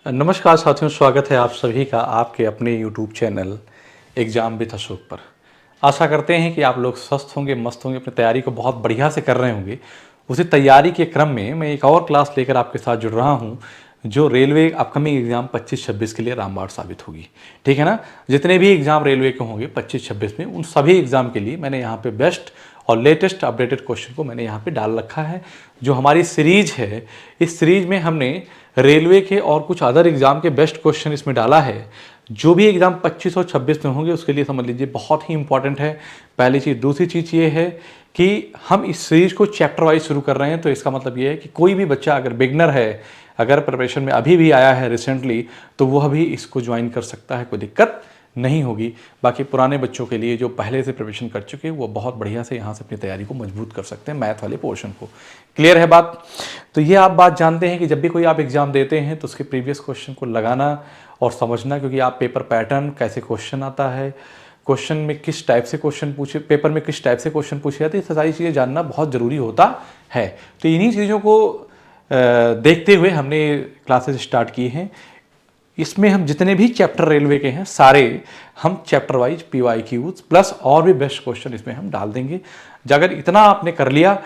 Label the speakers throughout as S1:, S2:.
S1: नमस्कार साथियों, स्वागत है आप सभी का आपके अपने YouTube channel exam with Ashok पर। आशा करते हैं कि आप लोग स्वस्थ होंगे, मस्त होंगे, अपनी तैयारी को बहुत बढ़िया से कर रहे होंगे। उसी तैयारी के क्रम में मैं एक और क्लास लेकर आपके साथ जुड़ रहा हूं, जो रेलवे अपकमिंग एग्ज़ाम 25-26 के लिए रामबाण साबित होगी। ठीक है ना। जितने भी एग्ज़ाम रेलवे के होंगे 25-26 में, उन सभी एग्ज़ाम के लिए मैंने यहाँ पे बेस्ट और लेटेस्ट अपडेटेड क्वेश्चन को मैंने यहाँ पे डाल रखा है। जो हमारी सीरीज है, इस सीरीज में हमने रेलवे के और कुछ अदर एग्ज़ाम के बेस्ट क्वेश्चन इसमें डाला है। जो भी एग्ज़ाम 25 और 26 में होंगे उसके लिए समझ लीजिए बहुत ही इंपॉर्टेंट है। पहली चीज़। दूसरी चीज़ ये है कि हम इस सीरीज को चैप्टर वाइज शुरू कर रहे हैं, तो इसका मतलब ये है कि कोई भी बच्चा अगर बिगनर है, अगर प्रिपरेशन में अभी भी आया है रिसेंटली, तो वह भी इसको ज्वाइन कर सकता है, कोई दिक्कत नहीं होगी। बाकी पुराने बच्चों के लिए जो पहले से प्रिपरेशन कर चुके हैं वो बहुत बढ़िया से यहाँ से अपनी तैयारी को मजबूत कर सकते हैं, मैथ वाले पोर्शन को। क्लियर है बात। तो ये आप बात जानते हैं कि जब भी कोई आप एग्जाम देते हैं तो उसके प्रीवियस क्वेश्चन को लगाना और समझना, क्योंकि आप पेपर पैटर्न, कैसे क्वेश्चन आता है, क्वेश्चन में किस टाइप से क्वेश्चन पूछे, पेपर में किस टाइप से क्वेश्चन पूछे जाते हैं, ये सारी चीज़ें जानना बहुत ज़रूरी होता है। तो इन्हीं चीज़ों को देखते हुए हमने क्लासेस स्टार्ट की हैं। इसमें हम जितने भी चैप्टर रेलवे के हैं सारे हम चैप्टर वाइज PYQs प्लस और भी बेस्ट क्वेश्चन इसमें हम डाल देंगे। अगर इतना आपने कर लिया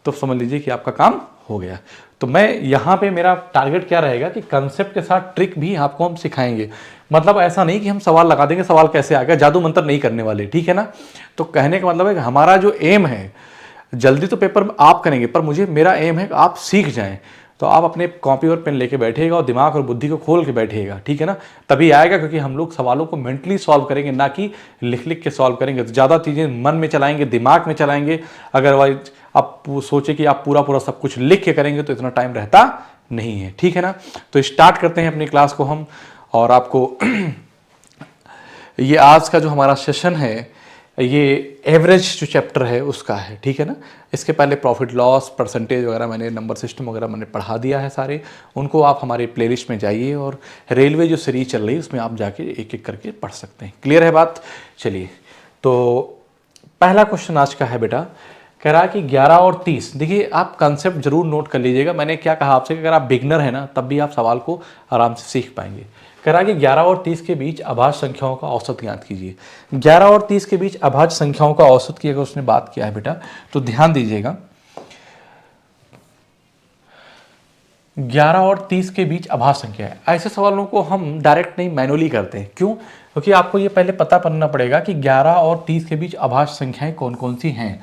S1: तो समझ लीजिए कि आपका काम हो गया। तो मैं यहाँ पे मेरा टारगेट क्या रहेगा कि कंसेप्ट के साथ ट्रिक भी आपको हम सिखाएंगे। मतलब ऐसा नहीं कि हम सवाल लगा देंगे, सवाल कैसे आ गया, जादू मंत्र नहीं करने वाले। ठीक है ना। तो कहने का मतलब है कि हमारा जो एम है, जल्दी तो पेपर आप करेंगे, पर मेरा एम है कि आप सीख जाएं। तो आप अपने कॉपी और पेन लेके बैठिएगा और दिमाग और बुद्धि को खोल के बैठिएगा। ठीक है ना। तभी आएगा, क्योंकि हम लोग सवालों को मेंटली सॉल्व करेंगे, ना कि लिख लिख के सॉल्व करेंगे। तो ज़्यादा चीज़ें मन में चलाएंगे, दिमाग में चलाएंगे। अगरवाइज आप सोचे कि आप पूरा पूरा सब कुछ लिख के करेंगे तो इतना टाइम रहता नहीं है। ठीक है ना। तो स्टार्ट करते हैं अपनी क्लास को हम। और आपको ये आज का जो हमारा सेशन है, ये एवरेज जो चैप्टर है उसका है। ठीक है ना। इसके पहले प्रॉफिट लॉस, परसेंटेज वगैरह, मैंने नंबर सिस्टम वगैरह मैंने पढ़ा दिया है सारे। उनको आप हमारे प्लेलिस्ट में जाइए और रेलवे जो सीरीज चल रही है उसमें आप जाके एक एक करके पढ़ सकते हैं। क्लियर है बात। चलिए, तो पहला क्वेश्चन आज का है बेटा, कह रहा है कि 11 और 30। देखिए, आप कंसेप्ट जरूर नोट कर लीजिएगा। मैंने क्या कहा आपसे कि अगर आप बिगनर है ना, तब भी आप सवाल को आराम से सीख पाएंगे। कह रहा है कि 11 और 30 के बीच अभाज्य संख्याओं का औसत ज्ञात कीजिए। 11 और 30 के बीच अभाज्य संख्याओं का औसत की अगर उसने बात किया है बेटा, तो ध्यान दीजिएगा। 11 और 30 के बीच अभाज्य संख्या है, ऐसे सवालों को हम डायरेक्ट नहीं, मैनुअली करते हैं। क्यों? क्योंकि आपको ये पहले पता करना पड़ेगा कि 11 और 30 के बीच अभाज्य संख्याएं कौन कौन सी हैं।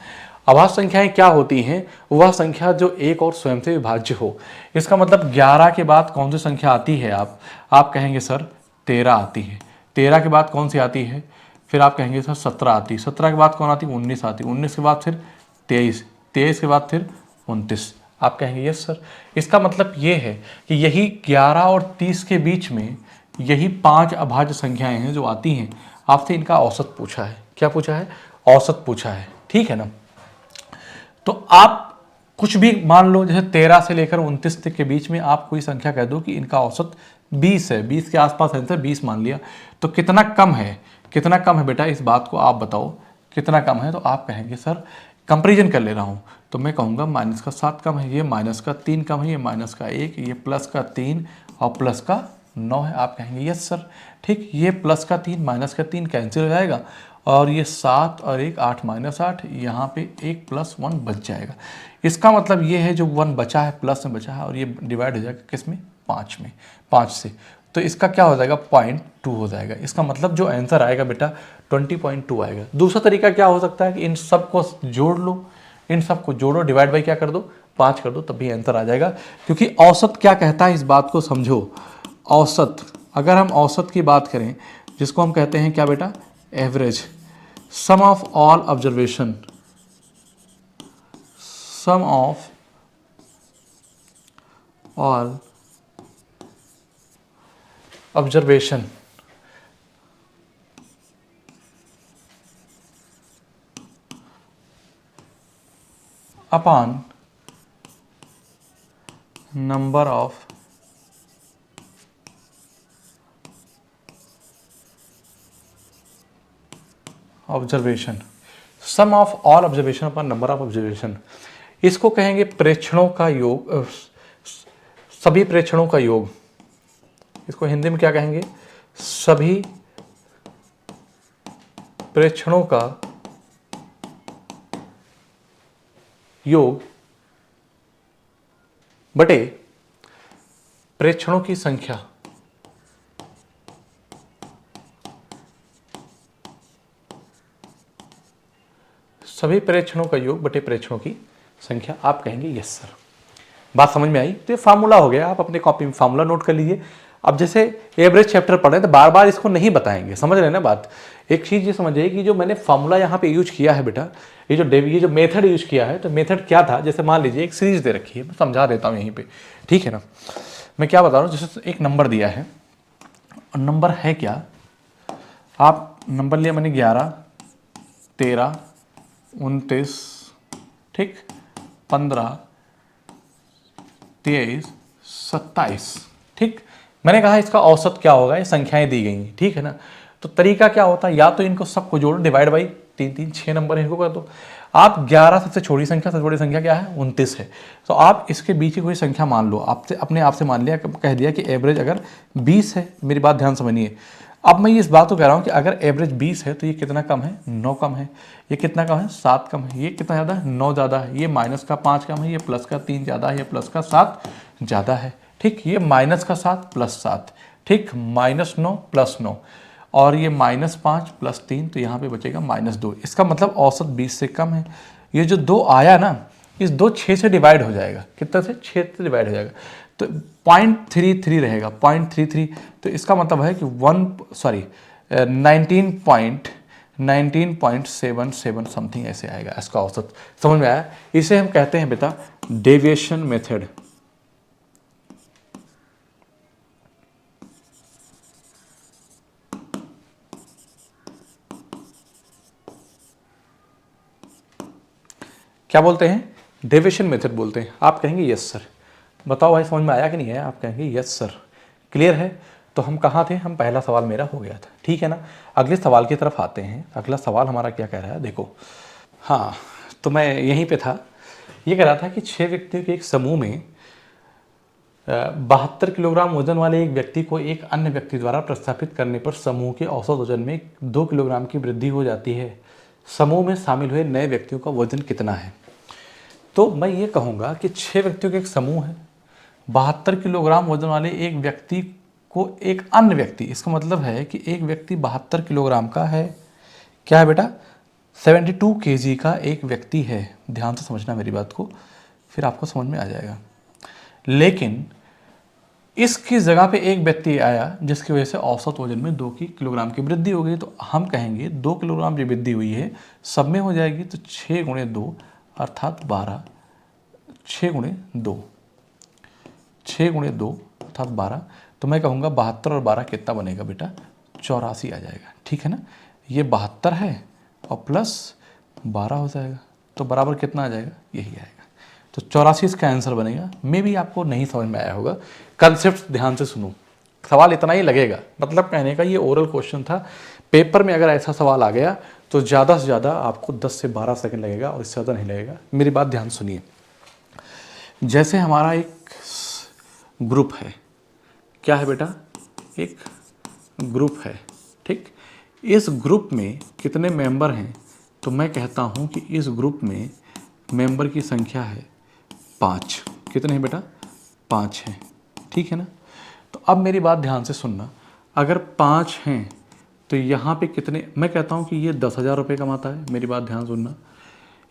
S1: अभाज्य संख्याएं क्या होती हैं? वह संख्या जो एक और स्वयं से विभाज्य हो। इसका मतलब 11 के बाद कौन सी संख्या आती है? आप कहेंगे सर 13 आती है। 13 के बाद कौन सी आती है? फिर आप कहेंगे सर 17 आती है। 17 के बाद कौन आती है? 19 आती है। 19 के बाद फिर 23, 23 के बाद फिर 29। आप कहेंगे यस सर। इसका मतलब ये है कि यही 11 और 30 के बीच में यही 5 अभाज्य संख्याएं हैं जो आती हैं। आपसे इनका औसत पूछा है। क्या पूछा है? औसत पूछा है। ठीक है ना। तो आप कुछ भी मान लो, जैसे 13 से लेकर 29 तक के बीच में आप कोई संख्या कह दो कि इनका औसत 20 है, 20 के आसपास आंसर 20 मान लिया, तो कितना कम है? कितना कम है बेटा, इस बात को आप बताओ कितना कम है। तो आप कहेंगे सर कंपेरिजन कर ले रहा हूँ, तो मैं कहूँगा माइनस का 7 कम है, ये माइनस का 3 कम है, ये माइनस का 1, ये प्लस का 3 और प्लस का 9 है। आप कहेंगे यस सर। ठीक, ये प्लस का 3 माइनस का 3 कैंसिल हो जाएगा और ये 7 और 1 8 माइनस 8, यहाँ पे 1 प्लस 1 बच जाएगा। इसका मतलब ये है जो 1 बचा है प्लस में बचा है, और ये डिवाइड हो जाएगा किस में? 5 में, 5 से। तो इसका क्या हो जाएगा? 0.2 हो जाएगा। इसका मतलब जो आंसर आएगा बेटा 20.2 आएगा। दूसरा तरीका क्या हो सकता है कि इन सब को जोड़ लो, इन सब को जोड़ो, डिवाइड बाई क्या कर दो? 5 कर दो, तब भी आंसर आ जाएगा। क्योंकि औसत क्या कहता है, इस बात को समझो। औसत, अगर हम औसत की बात करें, जिसको हम कहते हैं क्या बेटा? Average. Sum of all observation, sum of all observation upon number of observation, sum of all observation upon number of observation. इसको कहेंगे प्रेक्षणों का योग, सभी प्रेक्षणों का योग। इसको हिंदी में क्या कहेंगे, सभी प्रेक्षणों का योग बटे प्रेक्षणों की संख्या। सभी प्रेक्षणों का योग बटे प्रेक्षणों की संख्या। आप कहेंगे यस सर। बात समझ में आई? तो ये फार्मूला हो गया, आप अपने कॉपी में फार्मूला नोट कर लीजिए। अब जैसे एवरेज चैप्टर पढ़ रहे हैं तो बार बार इसको नहीं बताएंगे, समझ रहे हैं ना बात। एक चीज़ ये समझिए कि जो मैंने फार्मूला यहाँ पे यूज किया है बेटा, ये जो मेथड यूज किया है, तो मेथड क्या था, जैसे मान लीजिए एक सीरीज दे रखी है, मैं समझा देता हूँ यहीं पे, ठीक है ना। मैं क्या बता रहा हूँ, जैसे एक नंबर दिया है, और नंबर है क्या, आप नंबर लिया मैंने 11, 13, 29, ठीक, 15, 23, 27, ठीक। मैंने कहा इसका औसत क्या होगा, ये संख्याएं दी गई हैं, ठीक है ना। तो तरीका क्या होता है, या तो इनको सबको जोड़ो, डिवाइड बाई 3 3 6 नंबर इनको कर दो। आप 11 सबसे छोटी संख्या, सबसे बड़ी संख्या क्या है, 29 है। तो आप इसके बीच की कोई संख्या मान लो, आपसे अपने आप से मान लिया, कह दिया कि एवरेज अगर 20 है, मेरी बात ध्यान समझिए। अब मैं इस बात को कह रहा हूँ कि अगर एवरेज 20 है तो ये कितना कम है, 9 कम है। ये कितना कम है, 7 कम है। ये कितना ज़्यादा है, 9 ज़्यादा है। ये माइनस का 5 कम है, ये प्लस का 3 ज़्यादा है, ये प्लस का 7 ज़्यादा है, ठीक। ये माइनस का 7 प्लस 7, ठीक, -9 + 9, और ये -5 + 3, तो यहाँ पे बचेगा -2। इसका मतलब औसत 20 से कम है। ये जो 2 आया ना, इस 2 6 से डिवाइड हो जाएगा, कितना से, 6 से डिवाइड हो जाएगा, तो 0.33 रहेगा, 0.33। तो इसका मतलब है कि 19.77 समथिंग ऐसे आएगा इसका औसत। समझ में आया? इसे हम कहते हैं बेटा डेविएशन मेथड। क्या बोलते हैं, डेविएशन मेथड बोलते हैं। आप कहेंगे यस सर। बताओ भाई समझ में आया कि नहीं है? आप कहेंगे यस सर, क्लियर है। तो हम कहाँ थे, हम पहला सवाल मेरा हो गया था, ठीक है ना। अगले सवाल की तरफ आते हैं। अगला सवाल हमारा क्या कह रहा है, देखो। हाँ, तो मैं यहीं पे था। ये कह रहा था कि 6 व्यक्तियों के एक समूह में 72 किलोग्राम वजन वाले एक व्यक्ति को एक अन्य व्यक्ति द्वारा प्रस्थापित करने पर समूह के औसत वजन में 2 किलोग्राम की वृद्धि हो जाती है। समूह में शामिल हुए नए व्यक्तियों का वजन कितना है? तो मैं ये कहूँगा कि 6 व्यक्तियों के एक समूह है, 72 किलोग्राम वजन वाले एक व्यक्ति को एक अन्य व्यक्ति, इसका मतलब है कि एक व्यक्ति 72 किलोग्राम का है, क्या है बेटा, 72 केजी का एक व्यक्ति है। ध्यान से समझना मेरी बात को, फिर आपको समझ में आ जाएगा। लेकिन इसकी जगह पे एक व्यक्ति आया जिसकी वजह से औसत वजन में 2 किलोग्राम की वृद्धि हो गई। तो हम कहेंगे 2 किलोग्राम की वृद्धि हुई है, सब में हो जाएगी, तो 6 × 2 अर्थात 12, 6 × 2, 6 × 2 अर्थात 12। तो मैं कहूँगा 72 और 12 कितना बनेगा बेटा, 84 आ जाएगा, ठीक है ना। ये 72 है और प्लस 12 हो जाएगा, तो बराबर कितना आ जाएगा, यही आएगा। तो 84 इसका आंसर बनेगा। मे भी आपको नहीं समझ में आया होगा, कंसेप्ट ध्यान से सुनो, सवाल इतना ही लगेगा। मतलब कहने का ये ओरल क्वेश्चन था, पेपर में अगर ऐसा सवाल आ गया तो ज़्यादा से ज़्यादा आपको 10 से 12 सेकंड लगेगा, और इससे ज़्यादा नहीं लगेगा। मेरी बात ध्यान सुनिए। जैसे हमारा एक ग्रुप है, क्या है बेटा, एक ग्रुप है, ठीक। इस ग्रुप में कितने मेंबर हैं? तो मैं कहता हूँ कि इस ग्रुप में मेंबर की संख्या है 5। कितने हैं बेटा, 5 हैं, ठीक है ना। तो अब मेरी बात ध्यान से सुनना, अगर 5 हैं तो यहाँ पे कितने, मैं कहता हूँ कि ये 10,000 रुपये कमाता है, मेरी बात ध्यान सुनना,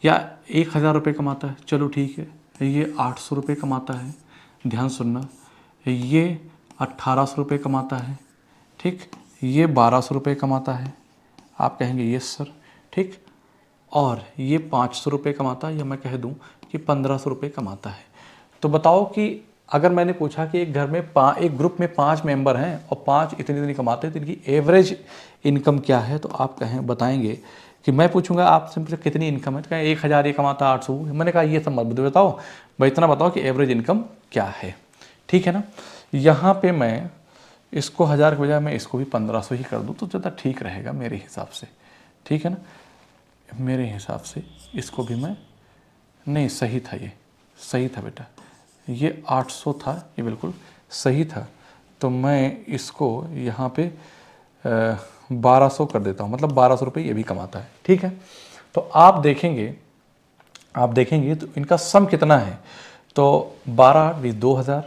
S1: या 1,000 रुपये कमाता है, चलो ठीक है। ये 800 रुपये कमाता है, ध्यान सुनना। ये 1,800 रुपये कमाता है, ठीक। ये 1,200 रुपये कमाता है, आप कहेंगे यस सर, ठीक। और ये 500 रुपये कमाता है, या मैं कह दूं कि 1,500 रुपये कमाता है। तो बताओ कि अगर मैंने पूछा कि एक घर में एक ग्रुप में 5 मेंबर हैं और 5 इतनी इतनी कमाते हैं, तो इनकी एवरेज इनकम क्या है? तो आप कहें बताएंगे कि मैं पूछूंगा आपसे कितनी इनकम है, तो कहें 1,000 ये कमाता, 800। मैंने कहा ये सब मत बताओ भाई, इतना बताओ कि एवरेज इनकम क्या है, ठीक है ना। यहाँ पे मैं इसको 1,000 के बजाय मैं इसको भी 1,500 ही कर दूँ तो ज़्यादा ठीक रहेगा मेरे हिसाब से, ठीक है ना। मेरे हिसाब से इसको भी मैं, नहीं सही था, ये सही था बेटा, ये 800 था, ये बिल्कुल सही था। तो मैं इसको यहाँ पे 1200 कर देता हूँ, मतलब 1200 रुपये ये भी कमाता है। ठीक है, तो आप देखेंगे तो इनका सम कितना है। तो 12 20 2000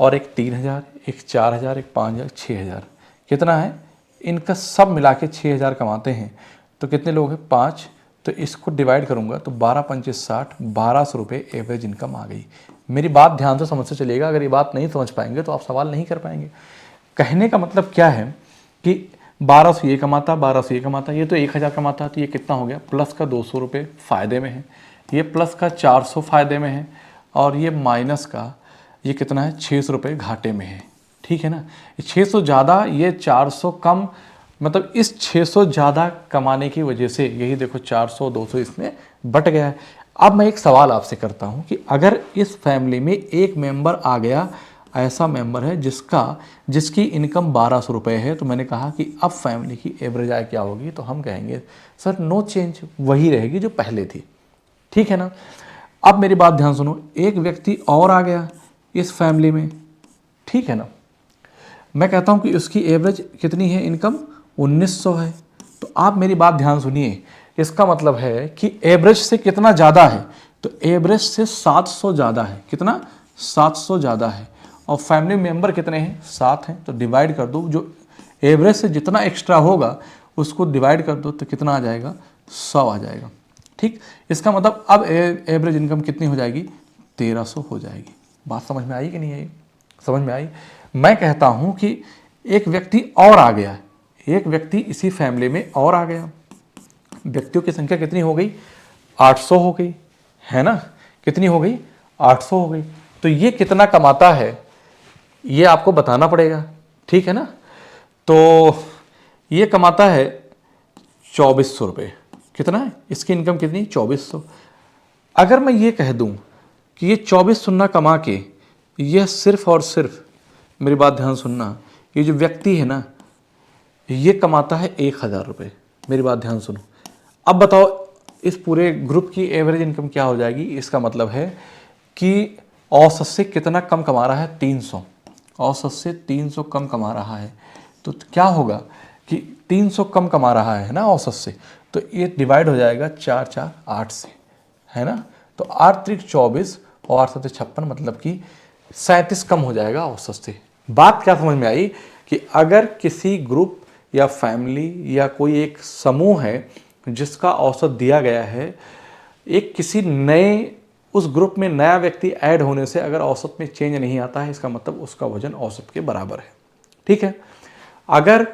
S1: और एक 3000, एक 4000, एक 5000, 6000, कितना है इनका सब मिला के 6000 कमाते हैं। तो कितने लोग हैं 5, तो इसको डिवाइड करूंगा तो 12 पंचे 60, 1200 रुपये एवरेज इनकम आ गई। मेरी बात ध्यान से समझ से चलिएगा, अगर ये बात नहीं समझ पाएंगे तो आप सवाल नहीं कर पाएंगे। कहने का मतलब क्या है कि 1200 ये कमाता, 1200 ये कमाता, ये तो 1000 कमाता, तो ये कितना हो गया, प्लस का 200 रुपये फ़ायदे में है, ये प्लस का 400 फ़ायदे में है, और ये माइनस का ये कितना है 600 रुपये घाटे में है। ठीक है ना, 600 ज़्यादा, ये 400 कम, मतलब इस 600 ज़्यादा कमाने की वजह से यही देखो 400 200 इसमें बट गया है। अब मैं एक सवाल आपसे करता हूँ कि अगर इस फैमिली में एक मेंबर आ गया, ऐसा मेंबर है जिसकी इनकम 1200 रुपये है, तो मैंने कहा कि अब फैमिली की एवरेज आय क्या होगी, तो हम कहेंगे सर नो चेंज, वही रहेगी जो पहले थी। ठीक है ना। अब मेरी बात ध्यान सुनो, एक व्यक्ति और आ गया इस फैमिली में, ठीक है ना, मैं कहता हूं कि उसकी एवरेज कितनी है इनकम 1900 है। तो आप मेरी बात ध्यान सुनिए, इसका मतलब है कि एवरेज से कितना ज़्यादा है, तो एवरेज से 700 ज़्यादा है। कितना 700 ज़्यादा है, और फैमिली मेंबर कितने हैं 7 हैं, तो डिवाइड कर दो, जो एवरेज से जितना एक्स्ट्रा होगा उसको डिवाइड कर दो तो कितना आ जाएगा 100 आ जाएगा। ठीक, इसका मतलब अब एवरेज इनकम कितनी हो जाएगी 1300 हो जाएगी। बात समझ में आई कि नहीं आई, समझ में आई। मैं कहता हूं कि एक व्यक्ति और आ गया, एक व्यक्ति इसी फैमिली में और आ गया, व्यक्तियों की संख्या कितनी हो गई 800 हो गई, है ना, कितनी हो गई 800 हो गई। तो ये कितना कमाता है ये आपको बताना पड़ेगा, ठीक है ना। तो ये कमाता है 2400 रुपये, कितना है इसकी इनकम कितनी 2400। अगर मैं ये कह दूं कि ये 2400 ना कमा के यह सिर्फ और सिर्फ, मेरी बात ध्यान सुनना, ये जो व्यक्ति है ना ये कमाता है 1000 रुपये, मेरी बात ध्यान सुनो। अब बताओ इस पूरे ग्रुप की एवरेज इनकम क्या हो जाएगी। इसका मतलब है कि औसत से कितना कम कमा रहा है 300, औसत से 300 कम कमा रहा है। तो क्या होगा कि 300 कम कमा रहा है ना औसत से, तो ये डिवाइड हो जाएगा 4 4 8 से, है ना। तो 8 3 24 और 8 7 56, मतलब कि 37 कम हो जाएगा औसत से। बात क्या समझ में आई कि अगर किसी ग्रुप या फैमिली या कोई एक समूह है जिसका औसत दिया गया है, एक किसी नए उस ग्रुप में नया व्यक्ति ऐड होने से अगर औसत में चेंज नहीं आता है, इसका मतलब उसका वजन औसत के बराबर है। ठीक है, अगर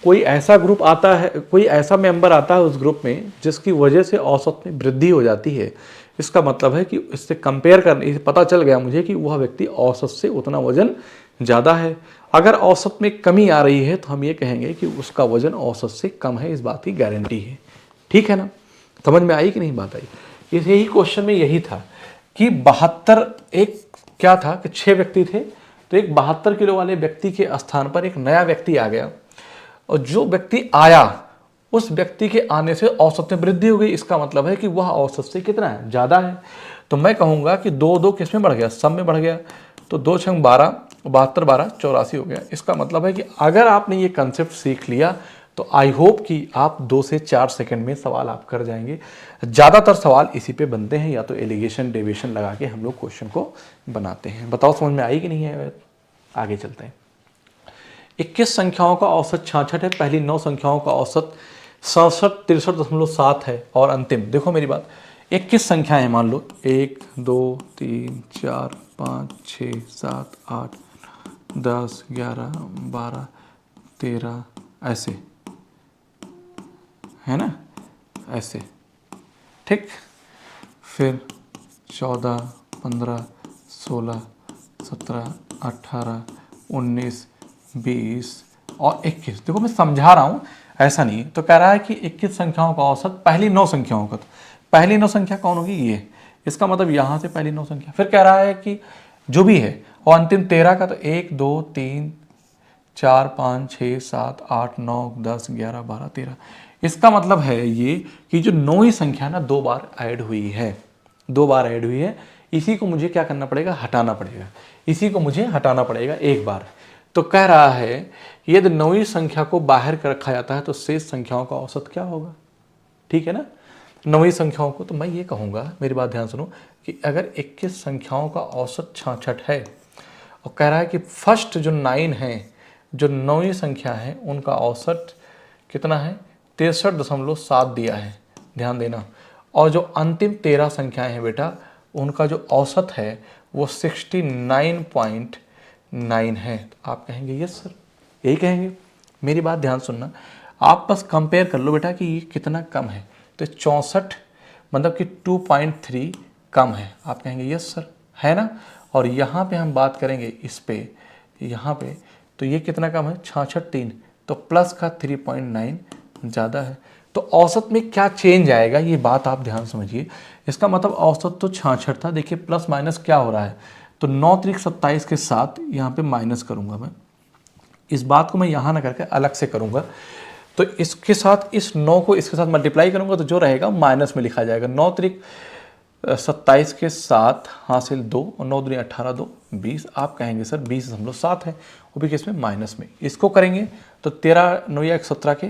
S1: कोई ऐसा ग्रुप आता है, कोई ऐसा मेंबर आता है उस ग्रुप में जिसकी वजह से औसत में वृद्धि हो जाती है, इसका मतलब है कि इससे कंपेयर करने से पता चल गया मुझे कि वह व्यक्ति औसत से उतना वजन ज़्यादा है। अगर औसत में कमी आ रही है तो हम ये कहेंगे कि उसका वजन औसत से कम है, इस बात की गारंटी है। ठीक है ना, समझ में आई कि नहीं बात आई। यही क्वेश्चन में यही था कि 72, एक क्या था कि 6 व्यक्ति थे, तो एक 72 किलो वाले व्यक्ति के स्थान पर एक नया व्यक्ति आ गया, और जो व्यक्ति आया उस व्यक्ति के आने से औसत में वृद्धि हो गई। इसका मतलब है कि वह औसत से कितना है ज़्यादा है। तो मैं कहूँगा कि 2 किस में बढ़ गया, सब में बढ़ गया। तो 2 छंग 12, 72 12 84 हो गया। इसका मतलब है कि अगर आपने ये कंसेप्ट सीख लिया तो आई होप कि आप 2 से 4 सेकंड में सवाल आप कर जाएंगे। ज़्यादातर सवाल इसी पे बनते हैं, या तो एलिगेशन डेविएशन लगा के हम लोग क्वेश्चन को बनाते हैं। बताओ समझ में आई कि नहीं है। आगे चलते हैं। 21 संख्याओं का औसत 66 है, पहली 9 संख्याओं का औसत 67 63.7 है, और अंतिम देखो मेरी बात, 21 संख्याएं हैं, मान लो 1 2 3 4 5 6 7 8 10 11 12 13 ऐसे, है ना, ऐसे, ठीक। फिर 14 15 16 17 18 19 20 और 21। देखो मैं समझा रहा हूँ, ऐसा नहीं। तो कह रहा है कि 21 संख्याओं का औसत पहली 9 संख्याओं का, तो पहली 9 संख्या कौन होगी ये, इसका मतलब यहाँ से पहली 9 संख्या। फिर कह रहा है कि जो भी है, और अंतिम 13 का, तो 1 2 3 4 5 6 7 8 9 10 11 12 13। इसका मतलब है ये कि जो 9वीं संख्या ना 2 बार ऐड हुई है, 2 बार ऐड हुई है। इसी को मुझे क्या करना पड़ेगा, हटाना पड़ेगा, इसी को मुझे हटाना पड़ेगा एक बार। तो कह रहा है कि यदि 9वीं संख्या को बाहर कर रखा जाता है तो शेष संख्याओं का औसत क्या होगा, ठीक है ना। 9वीं संख्याओं को, तो मैं ये कहूँगा, मेरी बात ध्यान सुनो, कि अगर 21 संख्याओं का औसत 66 है और कह रहा है कि फर्स्ट जो 9 है, जो 9वीं संख्या है, उनका औसत कितना है, 63.7 दिया है, ध्यान देना। और जो अंतिम 13 संख्याएं हैं बेटा, उनका जो औसत है वो 69.9 है। तो आप कहेंगे यस सर, यही कहेंगे। मेरी बात ध्यान सुनना, आप बस कंपेयर कर लो बेटा कि ये कितना कम है। तो 64 मतलब कि 2.3 कम है। आप कहेंगे यस सर, है ना। और यहाँ पे हम बात करेंगे इस पे, यहाँ पे, तो ये कितना कम है, 66.3, तो प्लस का 3.9 ज़्यादा है। तो औसत में क्या चेंज आएगा, ये बात आप ध्यान समझिए। इसका मतलब औसत तो 66 था, देखिए प्लस माइनस क्या हो रहा है, तो 9 त्रिक 27 के साथ यहाँ पे माइनस करूँगा मैं। इस बात को मैं यहाँ ना करके अलग से करूँगा, तो इसके साथ इस 9 को इसके साथ मल्टीप्लाई करूँगा तो जो रहेगा माइनस में लिखा जाएगा। 9 त्रिक 27 के साथ हासिल 2 और 9 दूनी 18, 2 20। आप कहेंगे सर 20.7 है, वो भी किस में, माइनस में। इसको करेंगे तो 13 9 या 17 के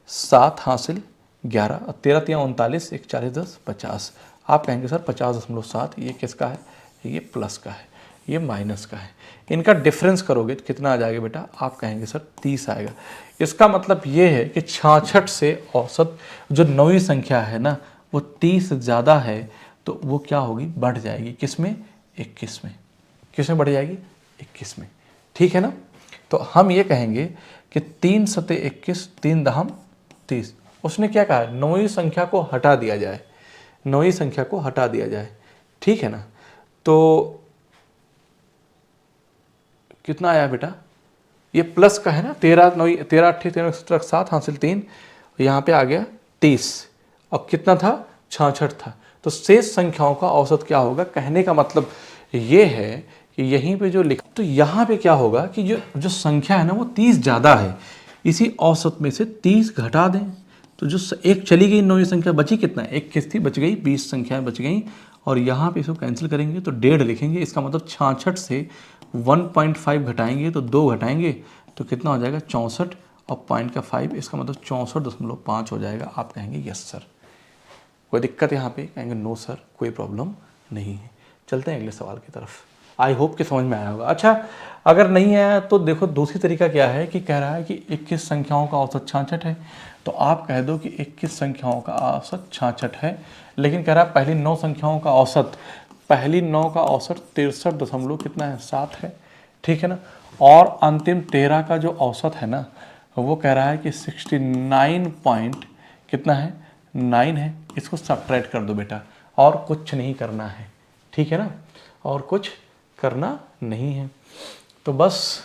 S1: 7 हासिल 11 और 13 3 39, 1 40 10 50। आप कहेंगे सर 50.7, ये किसका है, ये प्लस का है, ये माइनस का है। इनका डिफरेंस करोगे तो कितना आ जाएगा बेटा, आप कहेंगे सर 30 आएगा। इसका मतलब ये है कि 66 से औसत जो 9वीं संख्या है ना, वो 30 ज़्यादा है, तो वो क्या होगी, बढ़ जाएगी, किस में, 21 में। किस में बढ़ जाएगी, 21 में, ठीक है ना। तो हम ये कहेंगे कि 3 सते 21, 3 दहम 30। उसने क्या कहा, 9वीं संख्या को हटा दिया जाए, 9वीं संख्या को हटा दिया जाए, ठीक है ना। तो कितना आया बेटा, ये प्लस का है ना, 13 9 13 8 13 17 7 हासिल 3, यहाँ पे आ गया 30, और कितना था, 66 था। तो शेष संख्याओं का औसत क्या होगा, कहने का मतलब ये है कि यहीं पे जो लिखा, तो यहाँ पे क्या होगा कि जो संख्या है ना वो 30 ज़्यादा है, इसी औसत में से 30 घटा दें, तो जो एक चली गई 9वीं संख्या, बची कितना, 21 थी, बच गई 20 संख्याएं बच गई, और यहाँ पे इसको कैंसिल करेंगे तो 1.5 लिखेंगे। इसका मतलब 66 से 1.5 घटाएंगे तो 2 घटाएंगे तो कितना हो जाएगा, 64, और पॉइंट का 5, इसका मतलब 64.5 हो जाएगा। आप कहेंगे यस सर, कोई दिक्कत यहाँ पे, कहेंगे नो सर, कोई प्रॉब्लम नहीं है। चलते हैं अगले सवाल की तरफ। आई होप कि समझ में आया होगा। अच्छा, अगर नहीं आया तो देखो दूसरी तरीका क्या है कि कह रहा है कि 21 संख्याओं का औसत 66 है, तो आप कह दो कि 21 संख्याओं का औसत 66 है, लेकिन कह रहा है पहली 9 संख्याओं का औसत, पहली 9 का औसत 63 कितना है, 7 है, ठीक है ना। और अंतिम 13 का जो औसत है ना, वो कह रहा है कि 69 पॉइंट कितना है, 9 है। इसको सब्ट्रैक्ट कर दो बेटा, और कुछ नहीं करना है, ठीक है ना, और कुछ करना नहीं है। तो बस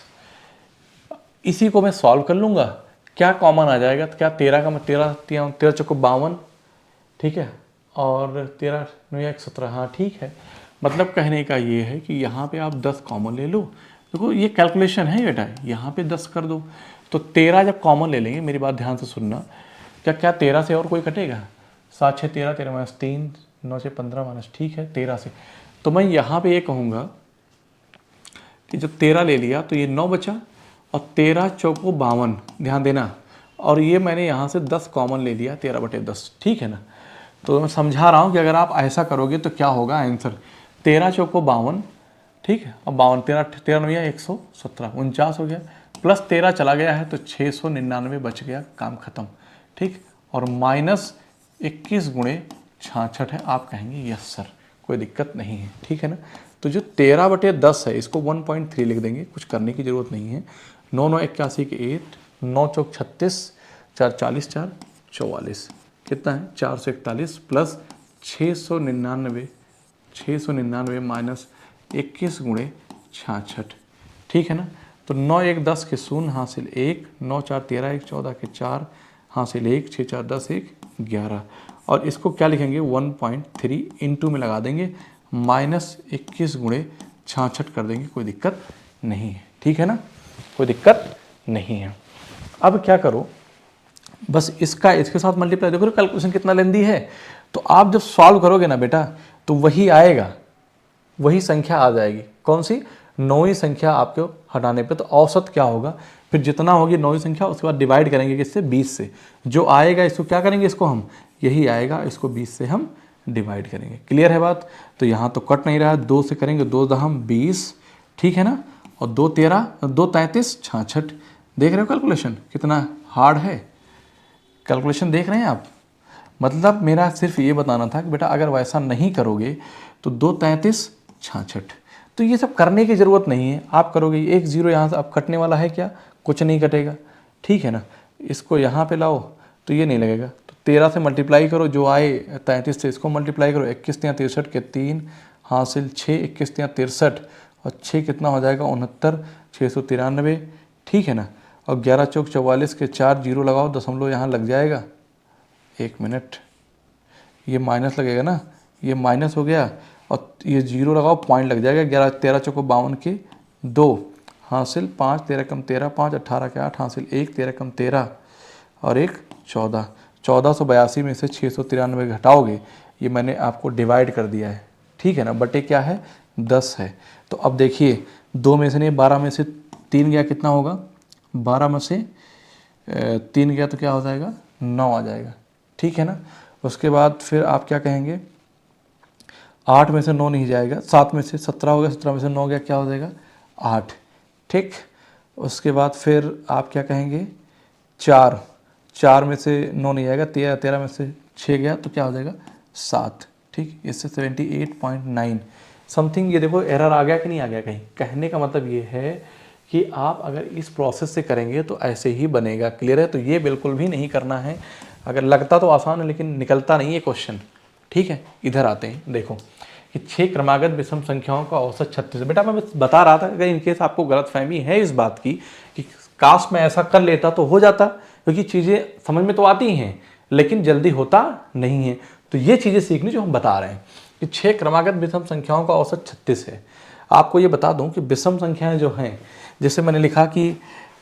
S1: इसी को मैं सॉल्व कर लूँगा। क्या कॉमन आ जाएगा, तो क्या 13 का, 13 चौको 52, ठीक है, और 13 9 या 17, हाँ ठीक है। मतलब कहने का ये है कि यहाँ पे आप 10 कॉमन ले लो। देखो ये कैलकुलेशन है बेटा, यहाँ पे 10 कर दो, तो 13 जब कॉमन ले लेंगे, मेरी बात ध्यान से सुनना, क्या 13 से और कोई कटेगा, 7 6 13, 13 माइनस 3, 9 से 15 माइनस, ठीक है, 13 से। तो मैं यहाँ पे ये कहूँगा कि जब 13 ले लिया तो ये 9 बचा, और 13 चौको 52, ध्यान देना, और ये मैंने यहाँ से 10 कॉमन ले लिया, 13/10, ठीक है ना। तो मैं समझा रहा हूँ कि अगर आप ऐसा करोगे तो क्या होगा आंसर, 13 चौको 52, ठीक है, और 52 13 9 117, 49 हो गया, प्लस 13 चला गया है तो 699 बच गया, काम खत्म, ठीक। और माइनस 21 गुणे 66 है। आप कहेंगे यस सर, कोई दिक्कत नहीं है, ठीक है ना। तो जो 13/10 है, इसको 1.3 लिख देंगे, कुछ करने की ज़रूरत नहीं है। 9 9 81 के 8, 9 चौक 36, 4 40 4 44, कितना है, 441 प्लस 699 माइनस 21 गुणे 66, ठीक है ना। तो 9 1 10 के 0 हासिल 1, 9 4 13 1 14 के 4 हासिल 1, 6 4 10 1 11, और इसको क्या लिखेंगे, 1.3 इंटू में लगा देंगे, माइनस 21 गुणे 66 कर देंगे, कोई दिक्कत नहीं है, ठीक है ना, कोई दिक्कत नहीं है। अब क्या करो, बस इसके साथ मल्टीप्लाई, देखो कैलकुलेशन कितना लेंदी है। तो आप जब सॉल्व करोगे ना बेटा, तो वही आएगा, वही संख्या आ जाएगी। कौन सी? 9वीं संख्या आपको हटाने पे। तो औसत क्या होगा? फिर जितना होगी 9वीं संख्या, उसके बाद डिवाइड करेंगे किससे? 20 से। जो आएगा इसको क्या करेंगे? इसको हम, यही आएगा, इसको 20 से हम डिवाइड करेंगे। क्लियर है बात? तो यहाँ तो कट नहीं रहा है, 2 से करेंगे, 2 दहम 20, ठीक है ना, और 2 13, 2 33 66। देख रहे हो कैलकुलेशन कितना हार्ड है? कैलकुलेशन देख रहे हैं आप? मतलब मेरा सिर्फ ये बताना था कि बेटा अगर वैसा नहीं करोगे तो 2 33 66। तो ये सब करने की ज़रूरत नहीं है, आप करोगे। एक जीरो यहाँ से अब कटने वाला है क्या? कुछ नहीं कटेगा, ठीक है ना। इसको यहाँ पे लाओ तो ये नहीं लगेगा, तो 13 से मल्टीप्लाई करो, जो आए 33 से इसको मल्टीप्लाई करो, 21 तियाँ 63 के 3 हासिल 6, 21 तियाँ 63 और 6 कितना हो जाएगा? 69, 693, ठीक है ना। और 11 चौक 44 के 4 जीरो लगाओ, दशमलव यहाँ लग जाएगा। 1 मिनट, ये माइनस लगेगा ना, ये माइनस हो गया और ये जीरो लगाओ, पॉइंट लग जाएगा। 11 13 चौको 52 के 2 हासिल 5, 13 कम 13 5, 18 के 8 हासिल 1, 13 कम 13 और 1 14। 1482 में से 693 घटाओगे, ये मैंने आपको डिवाइड कर दिया है, ठीक है ना। बटे क्या है? 10 है। तो अब देखिए 2 में से नहीं, 12 में से 3 गया, कितना होगा? 12 में से 3 गया तो क्या हो जाएगा? 9 आ जाएगा, ठीक है ना। उसके बाद फिर आप क्या कहेंगे? 8 में से 9 नहीं जाएगा, 7 में से 17 हो गया, 17 में से 9 गया, क्या हो जाएगा? 8, ठीक। उसके बाद फिर आप क्या कहेंगे? 4 में से 9 नहीं जाएगा, 13 में से 6 गया तो क्या हो जाएगा? 7, ठीक। इससे 78.9 समथिंग। ये देखो एरर आ गया कि नहीं आ गया कहीं? कहने का मतलब ये है कि आप अगर इस प्रोसेस से करेंगे तो ऐसे ही बनेगा। क्लियर है? तो ये बिल्कुल भी नहीं करना है। अगर लगता तो आसान है लेकिन निकलता नहीं है क्वेश्चन, ठीक है। इधर आते हैं, देखो कि 6 क्रमागत विषम संख्याओं का औसत 36 है। बेटा मैं बस बता रहा था, अगर इनकेस आपको गलतफहमी है इस बात की कि काश मैं ऐसा कर लेता तो हो जाता, क्योंकि चीज़ें समझ में तो आती हैं लेकिन जल्दी होता नहीं है। तो ये चीज़ें सीखनी जो हम बता रहे हैं कि 6 क्रमागत विषम संख्याओं का औसत 36 है। आपको ये बता दूं कि विषम संख्याएं जो हैं, जैसे मैंने लिखा कि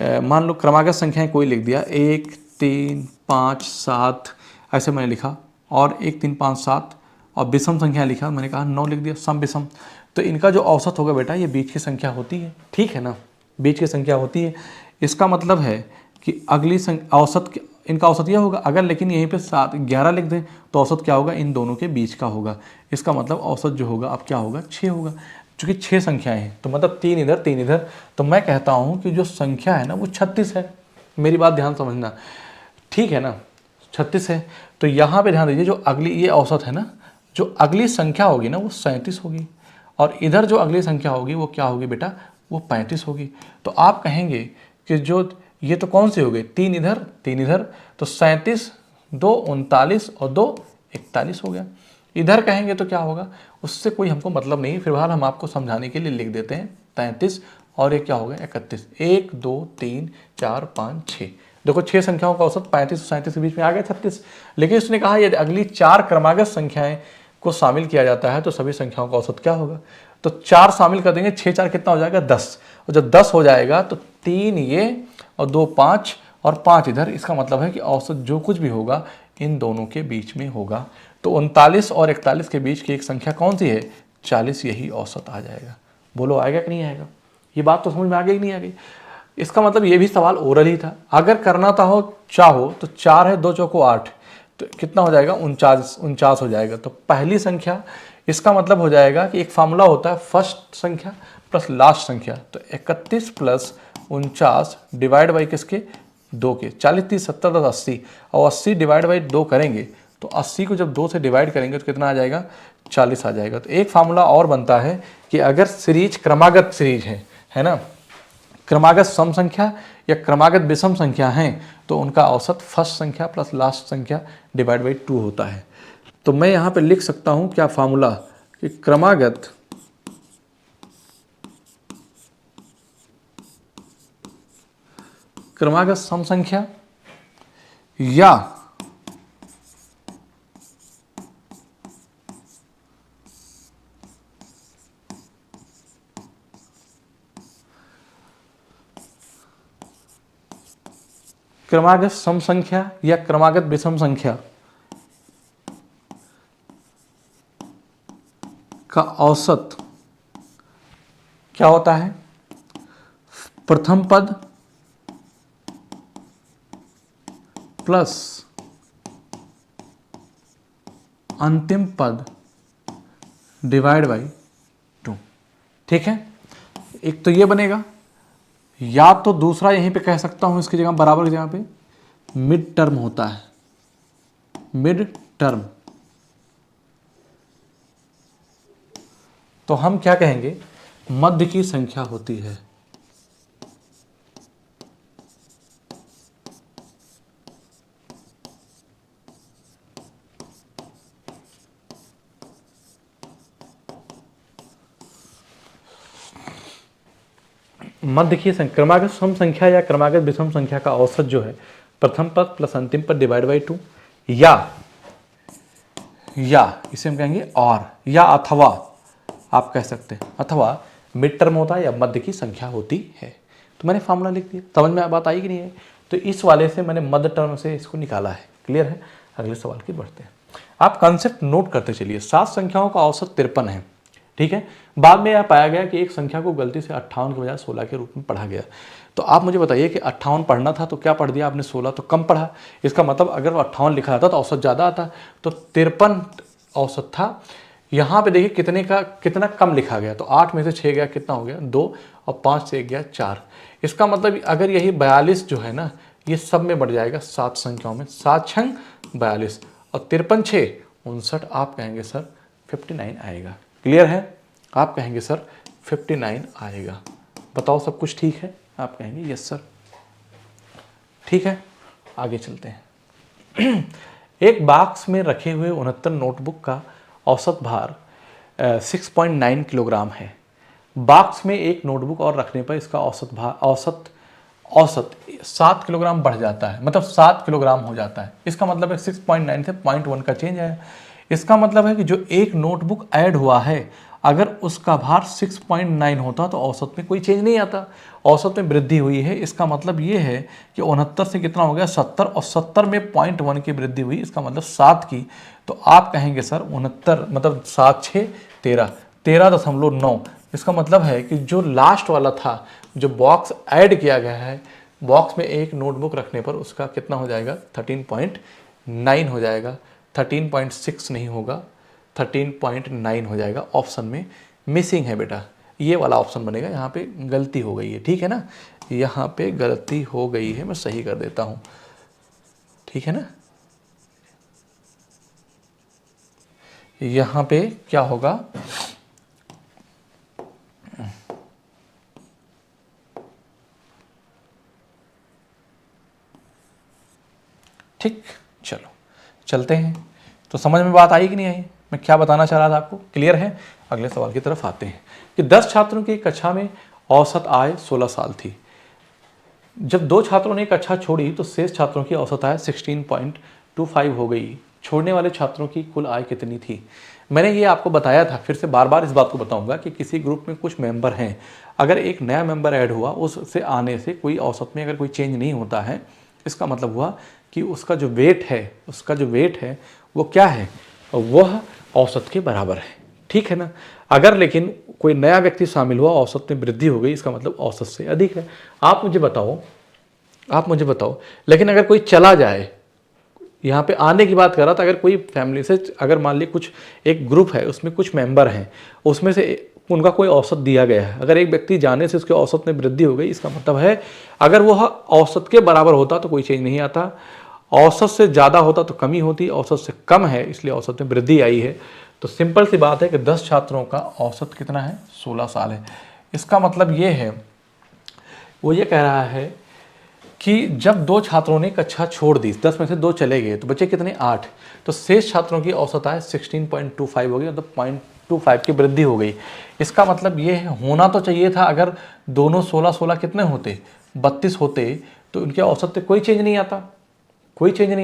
S1: मान लो क्रमागत संख्याएं कोई लिख दिया 1 3 5 7, ऐसे मैंने लिखा, और 1 3 5 7, और विषम संख्या लिखा, मैंने कहा 9 लिख दिया, सम विषम। तो इनका जो औसत होगा बेटा, ये बीच की संख्या होती है, ठीक है ना, बीच की संख्या होती है। इसका मतलब है कि अगली औसत, इनका औसत यह होगा। अगर लेकिन यहीं पे 7 11 लिख दें तो औसत क्या होगा? इन दोनों के बीच का होगा। इसका मतलब औसत जो होगा अब क्या होगा? 6 होगा। चूँकि 6 संख्याएं हैं तो मतलब 3 इधर 3 इधर, तो मैं कहता हूँ कि जो संख्या है ना वो 36 है। मेरी बात ध्यान समझना, ठीक है ना, 36 है। तो यहाँ पे ध्यान दीजिए, जो अगली ये औसत है ना, जो अगली संख्या होगी ना वो 37 होगी, और इधर जो अगली संख्या होगी वो क्या होगी बेटा? वो 35 होगी। तो आप कहेंगे कि जो ये तो कौन सी हो गई? 3 इधर 3 इधर, तो 37 2 39 और 2 41 हो गया। इधर कहेंगे तो क्या होगा? उससे कोई हमको मतलब नहीं, फिलहाल हम आपको समझाने के लिए लिख देते हैं 33 और ये क्या हो गया? 31। 1 2 3 4 5 6, देखो 6 संख्याओं का औसत 35 और 37 के बीच में आ गया 36। लेकिन उसने कहा यदि अगली 4 क्रमागत संख्याएं को शामिल किया जाता है तो सभी संख्याओं का औसत क्या होगा? तो 4 शामिल कर देंगे, 6 4 कितना हो जाएगा? 10। और जब 10 हो जाएगा तो 3 ये और 2 5 और 5 इधर, इसका मतलब है कि औसत जो कुछ भी होगा इन दोनों के बीच में होगा। तो 39 और 41 के बीच की एक संख्या कौन सी है? 40, यही औसत आ जाएगा। बोलो आएगा कि नहीं आएगा? ये बात तो समझ में आ गई कि नहीं आ गई? इसका मतलब ये भी सवाल ओरल ही था। अगर करना चाहो तो 4 है 2 चौको 8, तो कितना हो जाएगा? 49 हो जाएगा। तो पहली संख्या, इसका मतलब हो जाएगा कि एक फार्मूला होता है फर्स्ट संख्या प्लस लास्ट संख्या, तो 31 प्लस 49 डिवाइड बाई किसके? 2 के। 40 30 70 10 80, और 80 डिवाइड बाई 2 करेंगे तो 80 को जब 2 से डिवाइड करेंगे तो कितना आ जाएगा? 40 आ जाएगा। तो एक फार्मूला और बनता है कि अगर सीरीज क्रमागत सीरीज है ना, क्रमागत सम संख्या या क्रमागत विषम संख्या हैं, तो उनका औसत फर्स्ट संख्या प्लस लास्ट संख्या डिवाइड बाई 2 होता है। तो मैं यहाँ पे लिख सकता हूँ क्या फार्मूला कि क्रमागत सम संख्या या क्रमागत सम संख्या या क्रमागत विषम संख्या का औसत क्या होता है, प्रथम पद प्लस अंतिम पद डिवाइड बाई 2। ठीक है, एक तो ये बनेगा, या तो दूसरा यहीं पे कह सकता हूं इसकी जगह, बराबर की जगह पे मिड टर्म होता है, मिड टर्म। तो हम क्या कहेंगे, मध्य की संख्या होती है। मध्य की क्रमागत सम संख्या या क्रमागत विषम संख्या का औसत जो है प्रथम पद प्लस अंतिम पद डिवाइड बाई 2, या इसे हम कहेंगे और, या अथवा आप कह सकते हैं, अथवा मिड टर्म होता है या मध्य की संख्या होती है। तो मैंने फार्मूला लिख दिया, समझ में बात आई कि नहीं है। तो इस वाले से मैंने मध्य टर्म से इसको निकाला है। क्लियर है, अगले सवाल की बढ़ते हैं। आप कंसेप्ट नोट करते चलिए। 7 संख्याओं का औसत 53 है। ठीक है, बाद में यह पाया गया कि एक संख्या को गलती से 58 के बजाय 16 के रूप में पढ़ा गया। तो आप मुझे बताइए कि 58 पढ़ना था तो क्या पढ़ दिया आपने, 16 तो कम पढ़ा। इसका मतलब अगर वो 58 लिखा जाता तो औसत ज़्यादा आता, तो 53 औसत था। यहाँ पे देखिए कितना कम लिखा गया, तो 8 में से 6 गया, कितना हो गया 2, और 5 से 1 गया 4। इसका मतलब अगर यही 42 जो है ना, ये सब में बढ़ जाएगा 7 संख्याओं में, 7 छंग 42 और 53 6 59। आप कहेंगे सर 59 आएगा। क्लियर है, आप कहेंगे सर 59 आएगा। बताओ सब कुछ ठीक है, आप कहेंगे यस सर। ठीक है, आगे चलते हैं। एक बॉक्स में रखे हुए 69 नोटबुक का औसत भार 6.9 किलोग्राम है। बॉक्स में एक नोटबुक और रखने पर इसका औसत 7 किलोग्राम बढ़ जाता है, मतलब 7 किलोग्राम हो जाता है। इसका मतलब है 6.9 से 0.1 का चेंज है। इसका मतलब है कि जो एक नोटबुक ऐड हुआ है, अगर उसका भार 6.9 होता तो औसत में कोई चेंज नहीं आता, औसत में वृद्धि हुई है। इसका मतलब ये है कि 69 से कितना हो गया 70, और 70 में 0.1 की वृद्धि हुई, इसका मतलब 7 की। तो आप कहेंगे सर 69 मतलब 7 6 13.9। इसका मतलब है कि जो लास्ट वाला था, जो बॉक्स ऐड किया गया है, बॉक्स में एक नोटबुक रखने पर उसका कितना हो जाएगा 13.9 हो जाएगा, 13.6 नहीं होगा, 13.9 हो जाएगा। ऑप्शन में मिसिंग है बेटा, ये वाला ऑप्शन बनेगा। यहाँ पे गलती हो गई है, ठीक है ना, यहाँ पे गलती हो गई है, मैं सही कर देता हूँ, ठीक है ना। यहाँ पे क्या होगा, ठीक, चलो चलते हैं। तो समझ में बात आई कि नहीं आई, मैं क्या बताना चाह रहा था आपको, क्लियर है। अगले सवाल की तरफ आते हैं कि 10 छात्रों की कक्षा में औसत आय 16 साल थी। जब 2 छात्रों ने कक्षा छोड़ी तो शेष छात्रों की औसत आय 16.25 हो गई। छोड़ने वाले छात्रों की कुल आय कितनी थी। मैंने ये आपको बताया था, फिर से बार बार इस बात को बताऊंगा कि किसी ग्रुप में कुछ मेंबर हैं, अगर एक नया मेंबर ऐड हुआ, उससे आने से कोई औसत में अगर कोई चेंज नहीं होता है, इसका मतलब हुआ कि उसका जो वेट है वो क्या है, वह औसत के बराबर है, ठीक है ना। अगर लेकिन कोई नया व्यक्ति शामिल हुआ, औसत में वृद्धि हो गई, इसका मतलब औसत से अधिक है। आप मुझे बताओ, लेकिन अगर कोई चला जाए, यहाँ पे आने की बात कर रहा था, अगर कोई फैमिली से, अगर मान ली कुछ एक ग्रुप है, उसमें कुछ मेंबर हैं, उसमें से उनका कोई औसत दिया गया है, अगर एक व्यक्ति जाने से उसके औसत में वृद्धि हो गई, इसका मतलब है अगर वह औसत के बराबर होता तो कोई चेंज नहीं आता, औसत से ज़्यादा होता तो कमी होती, औसत से कम है इसलिए औसत में वृद्धि आई है। तो सिंपल सी बात है कि 10 छात्रों का औसत कितना है, 16 साल है। इसका मतलब ये है, वो ये कह रहा है कि जब 2 छात्रों ने कक्षा छोड़ दी, 10 में से 2 चले गए, तो बचे कितने 8, तो शेष छात्रों की औसत आय 16.25 हो गई, मतलब 0.25 की वृद्धि हो गई। इसका मतलब ये होना तो चाहिए था, अगर दोनों 16 कितने होते 32 होते, तो उनके औसत पे कोई चेंज नहीं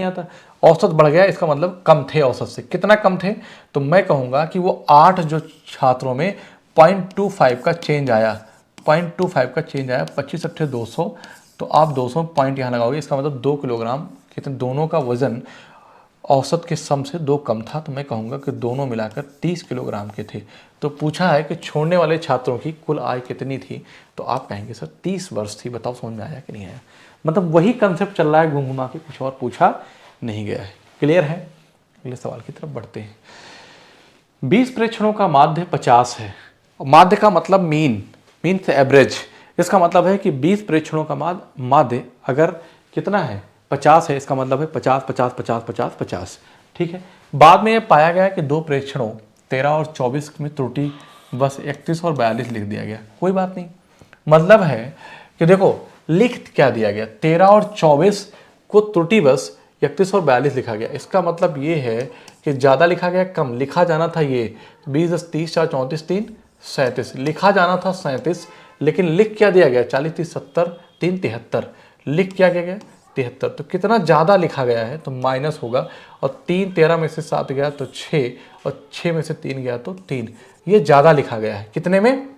S1: आता, औसत बढ़ गया, इसका मतलब कम थे औसत से। कितना कम थे, तो मैं कहूँगा कि वो 8 जो छात्रों में 0.25 का चेंज आया, 25 अट्ठे 200, तो आप 200 पॉइंट यहाँ लगाओगे, इसका मतलब 2 किलोग्राम, कितने दोनों का वजन औसत के सम से 2 कम था, तो मैं कहूँगा कि दोनों मिलाकर 30 किलोग्राम के थे। तो पूछा है कि छोड़ने वाले छात्रों की कुल आय कितनी थी, तो आप कहेंगे सर 30 वर्ष थी। बताओ समझ में आया कि नहीं आया? मतलब वही कंसेप्ट चल रहा है, घूम घुमा के, कुछ और पूछा नहीं गया है। क्लियर है? अगले सवाल की तरफ बढ़ते हैं। 20 प्रेक्षणों का माध्य 50 है। माध्य का मतलब मीन से एवरेज। इसका मतलब है कि 20 प्रेक्षणों का माध्य अगर कितना है 50 है, इसका मतलब है 50 50 50 50 50। ठीक है। बाद में यह पाया गया कि 2 प्रेक्षणों 13 और 24 में त्रुटि बस 31 और 42 लिख दिया गया। कोई बात नहीं, मतलब है कि देखो लिख क्या दिया गया, 13 और 24 को त्रुटि बस 31 और 42 लिखा गया। इसका मतलब ये है कि ज़्यादा लिखा गया, कम लिखा जाना था। ये 20 10 30 4 34 3 37 लिखा जाना था 37, लेकिन लिख क्या दिया गया 40 30 70 3 73 लिख क्या गया 73। तो कितना ज़्यादा लिखा गया है तो माइनस होगा, और 3 13 में से 7 गया तो 6, और 6 में से 3 गया तो 3। ये ज़्यादा लिखा गया है कितने में?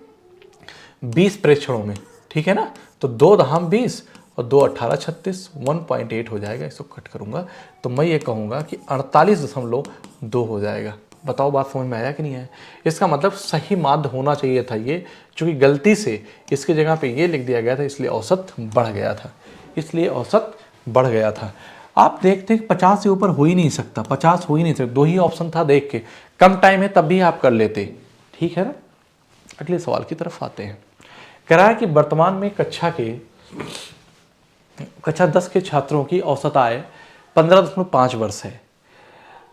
S1: 20 प्रेक्षणों में। ठीक है ना? तो 2 दहाम 20 और 2 18 36, 1.8 हो जाएगा। इसको कट करूंगा तो मैं ये कहूँगा कि 48.2 हो जाएगा। बताओ बात समझ में आया कि नहीं आया? इसका मतलब सही माध्य होना चाहिए था ये, चूँकि गलती से इसकी जगह पे ये लिख दिया गया था, इसलिए औसत बढ़ गया था। इसलिए औसत बढ़ गया था। आप देखते 50 से ऊपर हो ही नहीं सकता, 50 हो ही नहीं सकता। 2 ही ऑप्शन था, देख के कम टाइम है तब भी आप कर लेते। ठीक है ना? अगले सवाल की तरफ आते हैं। कह रहा है कि वर्तमान में कक्षा 10 के छात्रों की औसत आय 15.5 वर्ष है।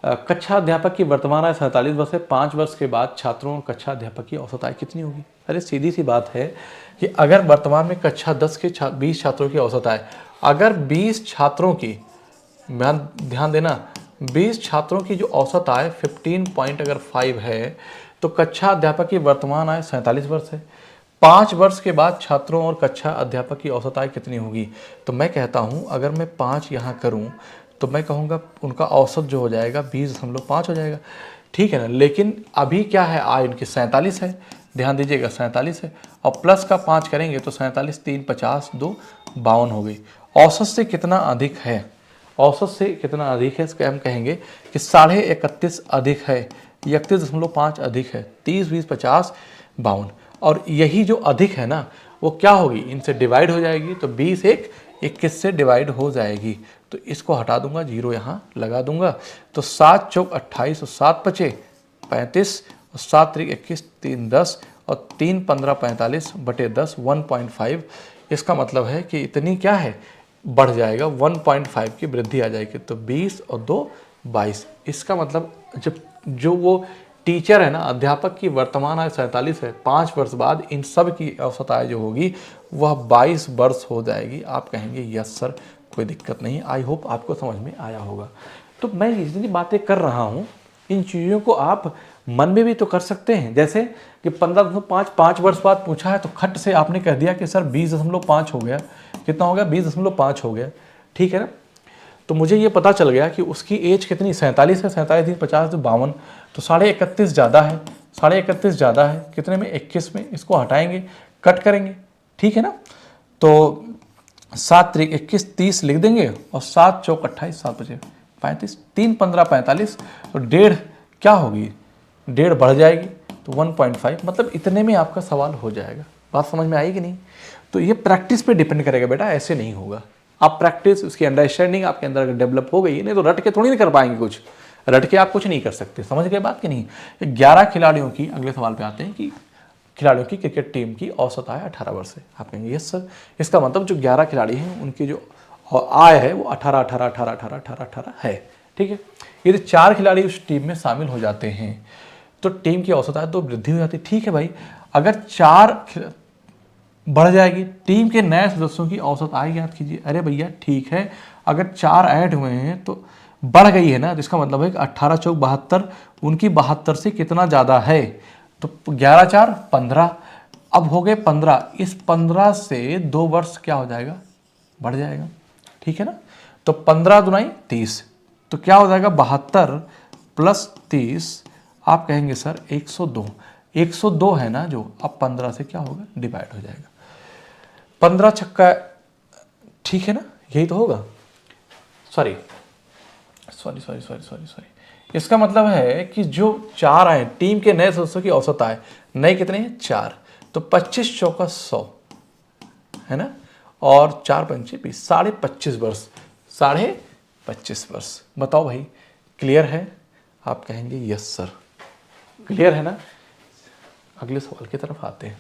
S1: कक्षा अध्यापक की वर्तमान आय 47 वर्ष है। 5 वर्ष के बाद छात्रों और कक्षा अध्यापक की औसत आय कितनी होगी? अरे सीधी सी बात है कि अगर वर्तमान में कक्षा 10 के 20 छात्रों की औसत आय, अगर 20 छात्रों की, ध्यान देना, 20 छात्रों की जो औसत आय 15.5 है, तो कक्षा अध्यापक की वर्तमान आय 47 वर्ष है। 5 वर्ष के बाद छात्रों और कक्षा अध्यापक की औसत आय कितनी होगी? तो मैं कहता हूं अगर मैं 5 यहाँ करूं तो मैं कहूँगा उनका औसत जो हो जाएगा 20.5 हो जाएगा। ठीक है ना? लेकिन अभी क्या है, आय उनकी 47 है, ध्यान दीजिएगा 47 है, और प्लस का 5 करेंगे तो 47 3 50 2 52 हो गई। औसत से कितना अधिक है? औसत से कितना अधिक है? इसको हम कहेंगे कि 31.5 अधिक है, 31.5 अधिक है, 30 20 50 52। और यही जो अधिक है ना, वो क्या होगी, इनसे डिवाइड हो जाएगी। तो 20 1 21 से डिवाइड हो जाएगी, तो इसको हटा दूंगा, 0 यहाँ लगा दूंगा। तो 7 चौक 28 और 7 पचे 35 और 7 3 21 3 10 और 3 15 45 बटे 10 1.5। इसका मतलब है कि इतनी क्या है, बढ़ जाएगा, 1.5 की वृद्धि आ जाएगी। तो 20 और 2 22। इसका मतलब जब जो वो टीचर है ना, अध्यापक की वर्तमान आय 47 है, 5 वर्ष बाद इन सब की औसत आय जो होगी वह 22 वर्ष हो जाएगी। आप कहेंगे यस सर, कोई दिक्कत नहीं। आई होप आपको समझ में आया होगा। तो मैं जितनी बातें कर रहा हूँ, इन चीज़ों को आप मन में भी तो कर सकते हैं। जैसे कि 15.5 5 वर्ष बाद पूछा है तो खट से आपने कह दिया कि सर 20.5 हो गया। कितना हो गया? 20.5 हो गया। ठीक है ना? तो मुझे ये पता चल गया कि उसकी एज कितनी, 47 है, 47 3 50 तो 52, तो 31.5 ज़्यादा है, 31.5 ज़्यादा है कितने में? 21 में। इसको हटाएंगे, कट करेंगे। ठीक है ना? तो 7 3 21 30 लिख देंगे, और 7 चौक 28 7 बचे 35, 3 15 45, तो 1.5 क्या होगी, 1.5 बढ़ जाएगी, तो 1.5। मतलब इतने में आपका सवाल हो जाएगा। बात समझ में आई कि नहीं? तो ये प्रैक्टिस पे डिपेंड करेगा बेटा, ऐसे नहीं होगा। आप प्रैक्टिस, उसकी अंडरस्टैंडिंग आपके अंदर अगर डेवलप हो गई, नहीं तो रट के थोड़ी नहीं कर पाएंगे कुछ। रट के आप कुछ नहीं कर सकते। समझ गए बात कि नहीं? 11 खिलाड़ियों की, अगले सवाल पे आते हैं कि खिलाड़ियों की क्रिकेट टीम की औसत आय 18 वर्ष है। आप कहेंगे यस सर, इसका मतलब जो 11 खिलाड़ी हैं उनकी जो आय है वो 18 18 18 18 18 18 है। ठीक है? यदि 4 खिलाड़ी उस टीम में शामिल हो जाते हैं तो टीम की औसत आय तो वृद्धि हो जाती है। ठीक है भाई, अगर 4 बढ़ जाएगी, टीम के नए सदस्यों की औसत आय ज्ञात कीजिए। अरे भैया ठीक है, अगर 4 ऐड हुए हैं तो बढ़ गई है ना, तो इसका मतलब है कि 18 चौक 72, उनकी 72 से कितना ज़्यादा है, तो 11 4 15, अब हो गए 15। इस 15 से 2 वर्ष क्या हो जाएगा, बढ़ जाएगा। ठीक है ना? तो 15 दुनाई 30, तो क्या हो जाएगा 72 प्लस 30, आप कहेंगे सर 102। 102 है ना जो, अब 15 से क्या होगा, डिवाइड हो जाएगा। 15 छक्का, ठीक है ना, यही तो होगा। सॉरी सॉरी, इसका मतलब है कि जो 4 आए टीम के नए सदस्यों की औसत आए, नए कितने हैं 4, तो 25 चौका 100 है ना, और 4 पंचे 20, 25.5 वर्ष, 25.5 वर्ष। बताओ भाई क्लियर है? आप कहेंगे यस सर क्लियर है ना। अगले सवाल की तरफ आते हैं।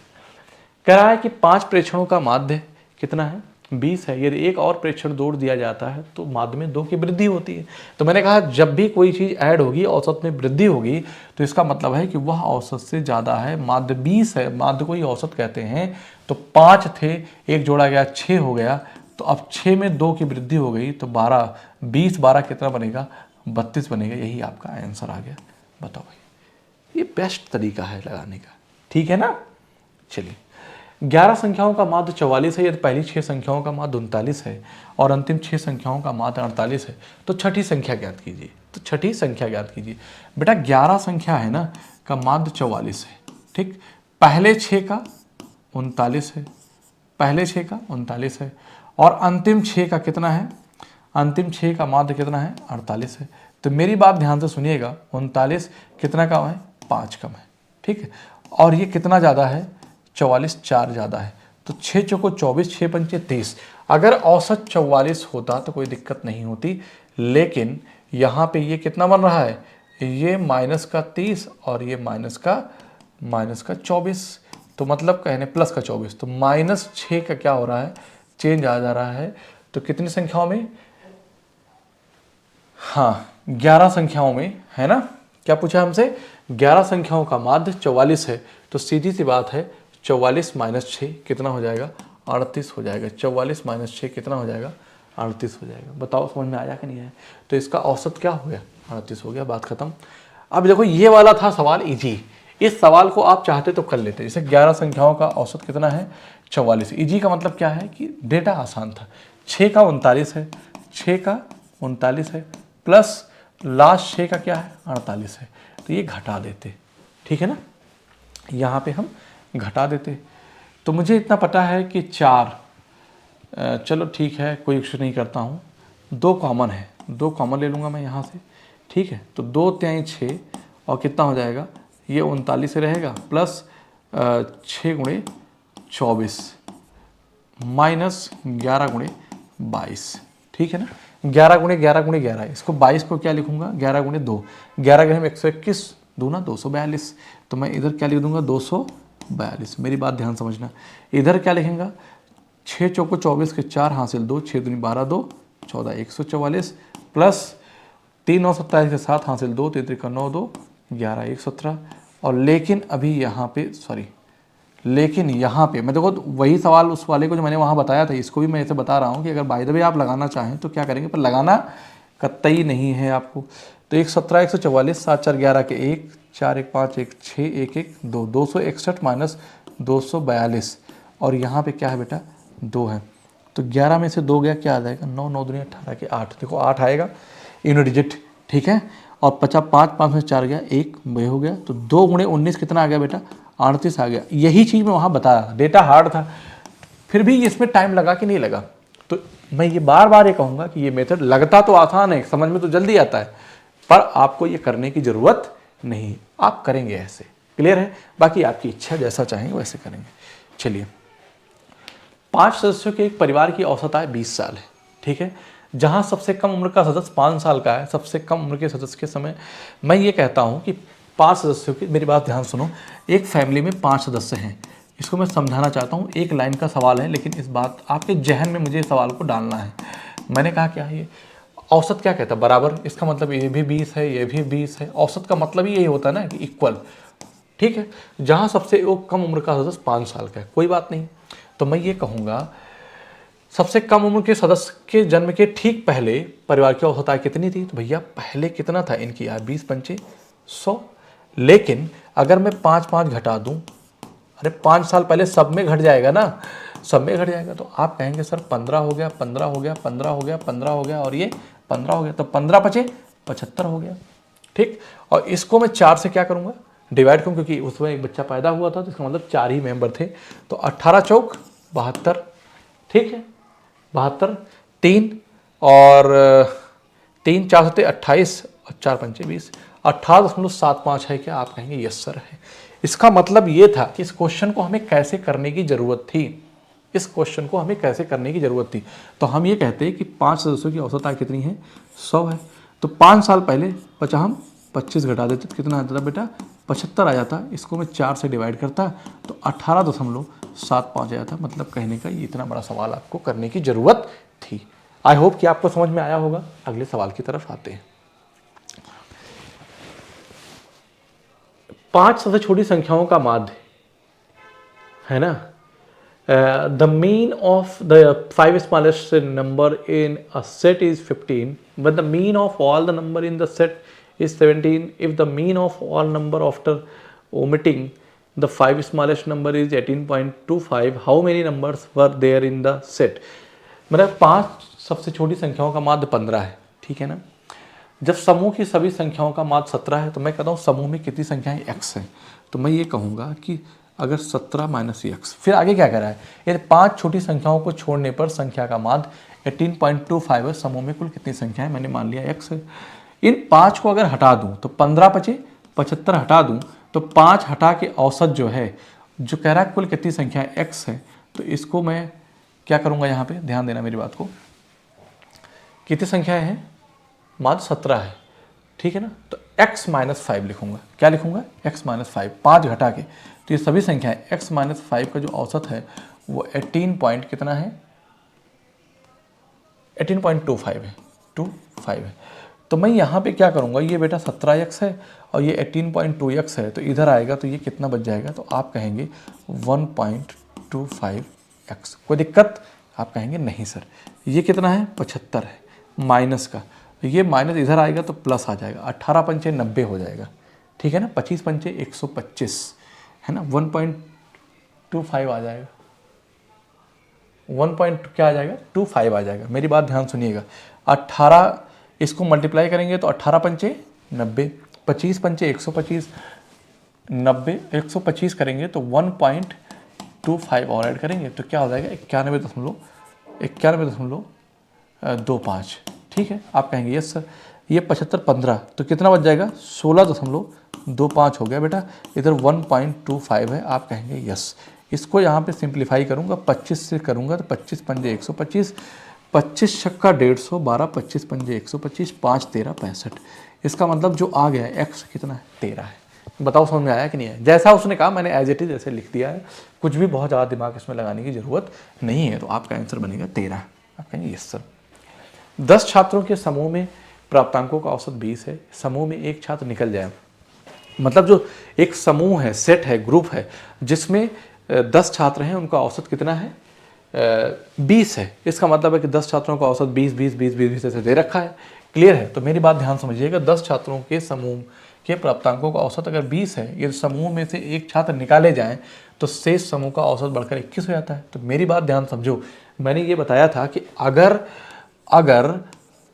S1: कह रहा है कि 5 प्रेक्षणों का माध्य कितना है 20 है, यदि एक और प्रेक्षण जोड़ दिया जाता है तो माध्य में 2 की वृद्धि होती है। तो मैंने कहा जब भी कोई चीज़ ऐड होगी औसत में वृद्धि होगी तो इसका मतलब है कि वह औसत से ज़्यादा है। माध्य 20 है, माध्य को ही औसत कहते हैं। तो 5 थे, एक जोड़ा गया 6 हो गया, तो अब 6 में 2 की वृद्धि हो गई तो 12, 20 12 कितना बनेगा 32 बनेगा। यही आपका आंसर आ गया। बताओ भाई, ये बेस्ट तरीका है लगाने का, ठीक है ना। चलिए, 11 संख्याओं का माध्य 44 है, यदि पहली 6 संख्याओं का माध्य 39 है और अंतिम 6 संख्याओं का माध्य 48 है तो छठी संख्या ज्ञात कीजिए। तो छठी संख्या ज्ञात कीजिए। बेटा 11 संख्या है ना का माध्य 44 है, ठीक। पहले 6 का 39 है, पहले 6 का 39 है, और अंतिम 6 का कितना है, अंतिम 6 का माध्य कितना है 48 है। तो मेरी बात ध्यान से सुनिएगा, 39 कितना कम है 5 कम है, ठीक है। और ये कितना ज़्यादा है 44, 4 ज़्यादा है। तो 6 चौको 24, 6 पंचे 30। अगर औसत 44 होता तो कोई दिक्कत नहीं होती, लेकिन यहाँ पे ये कितना बन रहा है, ये माइनस का 30 और ये माइनस का 24, तो मतलब कहने प्लस का 24, तो -6 का क्या हो रहा है चेंज आ जा रहा है। तो कितनी संख्याओं में, हाँ 11 संख्याओं में, है ना। क्या पूछा हमसे, 11 संख्याओं का माध्य 44 है, तो सीधी सी बात है 44 - 6 कितना हो जाएगा 38 हो जाएगा। 44 - 6 कितना हो जाएगा 38 हो जाएगा। बताओ समझ में आया कि नहीं आया। तो इसका औसत क्या हो गया 38 हो गया, बात खत्म। अब देखो ये वाला था सवाल इजी, इस सवाल को आप चाहते तो कर लेते। जैसे 11 संख्याओं का औसत कितना है 44, इजी का मतलब क्या है कि डेटा आसान था। 6 का 39 है, 6 का 39 है, प्लस लास्ट 6 का क्या है 48 है, तो ये घटा देते, ठीक है ना। यहाँ पे हम घटा देते, तो मुझे इतना पता है कि 4, चलो ठीक है कोई इशू नहीं करता हूँ, 2 कॉमन है, 2 कॉमन ले लूँगा मैं यहाँ से, ठीक है। तो 2 तिहाई 6 और कितना हो जाएगा, ये 39 से रहेगा, प्लस 6 गुणे 24 माइनस 11 गुणे 22, ठीक है ना। 11 गुणे 11 गुणे 11, इसको 22 को क्या लिखूंगा 11 गुणे 2, 11 गुणे 121, 2 ना 242, तो मैं इधर क्या लिख दूंगा 242। मेरी बात ध्यान समझना, इधर क्या लिखेंगे 6 चौको 24 के 4 हासिल 2, 6 दूनी 12, 2 14, 144, प्लस 3 9 27 के 7 हासिल 2, 3 3 9 2 11 117। और लेकिन अभी यहाँ पे लेकिन यहाँ पे मैं देखो वही सवाल उस वाले को जो मैंने वहाँ बताया था, इसको भी मैं ऐसे बता रहा हूँ कि अगर बाय द वे आप लगाना चाहें तो क्या करेंगे, पर लगाना कतई नहीं है आपको। तो 117 144 7 4 11 के 1 4 1 5 1 6 1 1 2 261 माइनस 242, और यहाँ पे क्या है बेटा 2 है। तो 11 में से 2 गया क्या आ जाएगा 9 9 दूनी 18 के 8, देखो 8 आएगा यूनिट डिजिट, ठीक है। और 50 5 5 में 4 गया 1 वे हो गया, तो 2 गुणे 19 कितना आ गया बेटा 38 आ गया। यही चीज़ मैं वहाँ बताया, डेटा हार्ड था, फिर भी इसमें टाइम लगा कि नहीं लगा। तो मैं ये बार बार ये कहूँगा कि ये मेथड लगता तो आसान है, समझ में तो जल्दी आता है, पर आपको ये करने की ज़रूरत नहीं, आप करेंगे ऐसे, क्लियर है। बाकी आपकी इच्छा, जैसा चाहेंगे वैसे करेंगे। चलिए, 5 सदस्यों के एक परिवार की औसत आय 20 साल है, ठीक है। जहाँ सबसे कम उम्र का सदस्य 5 साल का है, सबसे कम उम्र के सदस्य के समय, मैं ये कहता हूँ कि 5 सदस्यों की, मेरी बात ध्यान सुनो, एक फैमिली में 5 सदस्य हैं। इसको मैं समझाना चाहता हूँ, एक लाइन का सवाल है, लेकिन इस बात आपके जहन में मुझे सवाल को डालना है। मैंने कहा क्या है ये औसत क्या कहता है बराबर, इसका मतलब ये भी 20 है, ये भी 20 है। औसत का मतलब ही यही होता है ना कि इक्वल, ठीक है। जहाँ सबसे कम उम्र का सदस्य 5 साल का है, कोई बात नहीं। तो मैं ये कहूँगा सबसे कम उम्र के सदस्य के जन्म के ठीक पहले परिवार की औसत आय कितनी थी, तो भैया पहले कितना था इनकी आय 20 पंचे 100। लेकिन अगर मैं 5 5 घटा दूं, अरे 5 साल पहले सब में घट जाएगा ना, सब में घट जाएगा। तो आप कहेंगे सर 15 हो गया, 15 हो गया, 15 हो गया, 15 हो गया, और ये 15 हो गया, तो 15 पचे 75 हो गया, ठीक। और इसको मैं 4 से क्या करूँगा डिवाइड करूँ, क्योंकि उसमें एक बच्चा पैदा हुआ था, तो इसका मतलब 4 ही मेंबर थे। तो 18 चौक 72, ठीक है 72, 3 और 3 4 सत्ते 28 और 4 पंचे 20, 18.75 है क्या? आप कहेंगे यस सर है। इसका मतलब ये था कि इस क्वेश्चन को हमें कैसे करने की ज़रूरत थी, इस क्वेश्चन को हमें कैसे करने की ज़रूरत थी। तो हम ये कहते हैं कि 5 सदस्यों की औसत आय कितनी है? 100 है। तो 5 साल पहले बचा हम 25 घटा देते तो कितना आता था बेटा? 75 आ जाता। इसको मैं 4 से डिवाइड करता तो 18.75 आ जाता। मतलब कहने का ये इतना बड़ा सवाल आपको करने की ज़रूरत थी। आई होप कि आपको समझ में आया होगा। अगले सवाल की तरफ आते हैं। 5 सबसे छोटी संख्याओं का माध्य है ना। The mean of the 5 smallest number in a set is 15, but the mean of all the number in the set is 17. If the mean of all number after omitting the 5 smallest number is 18.25, how many numbers were there in the set? मतलब 5 सबसे छोटी संख्याओं का माध्य 15 है, ठीक है ना। जब समूह की सभी संख्याओं का माध्य 17 है तो मैं कहता हूँ समूह में कितनी संख्याएं x हैं। तो मैं ये कहूँगा कि अगर 17 माइनस एक्स, फिर आगे क्या कह रहा है? यदि 5 छोटी संख्याओं को छोड़ने पर संख्या का माध्य 18.25 है। समूह में कुल कितनी संख्या है? मैंने मान लिया x है। इन 5 को अगर हटा दूं तो 15 बचे, 75 हटा दूं तो 5 हटा के औसत जो है, जो कह रहा है कुल कितनी संख्या है x है, तो इसको मैं क्या करूँगा? यहाँ पर ध्यान देना मेरी बात को। कितनी संख्या है? माध्य 17 है, ठीक है ना। तो x माइनस 5 लिखूंगा। क्या लिखूंगा? x माइनस 5, 5 घटा के। तो ये सभी संख्याएं x माइनस 5 का जो औसत है वो 18 पॉइंट कितना है? 18.25 है, 25 है। तो मैं यहाँ पे क्या करूँगा? ये बेटा 17x है और ये 18.2x है, तो इधर आएगा तो ये कितना बच जाएगा? तो आप कहेंगे 1.25x। कोई दिक्कत? आप कहेंगे नहीं सर। ये कितना है? 75 है माइनस का, ये माइनस इधर आएगा तो प्लस आ जाएगा। 18 पंचे 90 हो जाएगा, ठीक है ना। 25 पंचे 125 है ना। 1.25 आ जाएगा। क्या आ जाएगा? 25 आ जाएगा। मेरी बात ध्यान सुनिएगा। 18 इसको मल्टीप्लाई करेंगे तो 18 पंचे 90, 25 पंचे 125, 90 125 करेंगे तो 1.25 और ऐड करेंगे तो क्या हो जाएगा? 91.25, ठीक है। आप कहेंगे यस सर। ये 75 15 तो कितना बच जाएगा? 16.25 हो गया बेटा। इधर 1.25 है। आप कहेंगे यस। इसको यहाँ पे सिंप्लीफाई करूँगा, 25 से करूँगा तो 25 पंजे 125, 25 छक्का 150, 12 25 पंजे 125, 5 13 65। इसका मतलब जो आ गया है x कितना है? 13 है। बताओ समझ में आया कि नहीं है? जैसा उसने कहा मैंने एज इट इज ऐसे लिख दिया है। कुछ भी बहुत ज़्यादा दिमाग इसमें लगाने की ज़रूरत नहीं है। तो आपका आंसर बनेगा 13। आप कहेंगे यस सर। 10 छात्रों के समूह में प्राप्तांकों का औसत 20 है। समूह में एक छात्र निकल जाए, मतलब जो एक समूह है, सेट है, ग्रुप है, जिसमें 10 छात्र हैं, उनका औसत कितना है? 20 है। इसका मतलब है कि 10 छात्रों का औसत 20 20 20 20 20 ऐसे दे रखा है। क्लियर है? तो मेरी बात ध्यान समझिएगा। 10 छात्रों के समूह के प्राप्तांकों का औसत अगर 20 है, ये समूह में से एक छात्र निकाले जाएं तो शेष समूह का औसत बढ़कर 21 हो जाता है। तो मेरी बात ध्यान समझो। मैंने ये बताया था कि अगर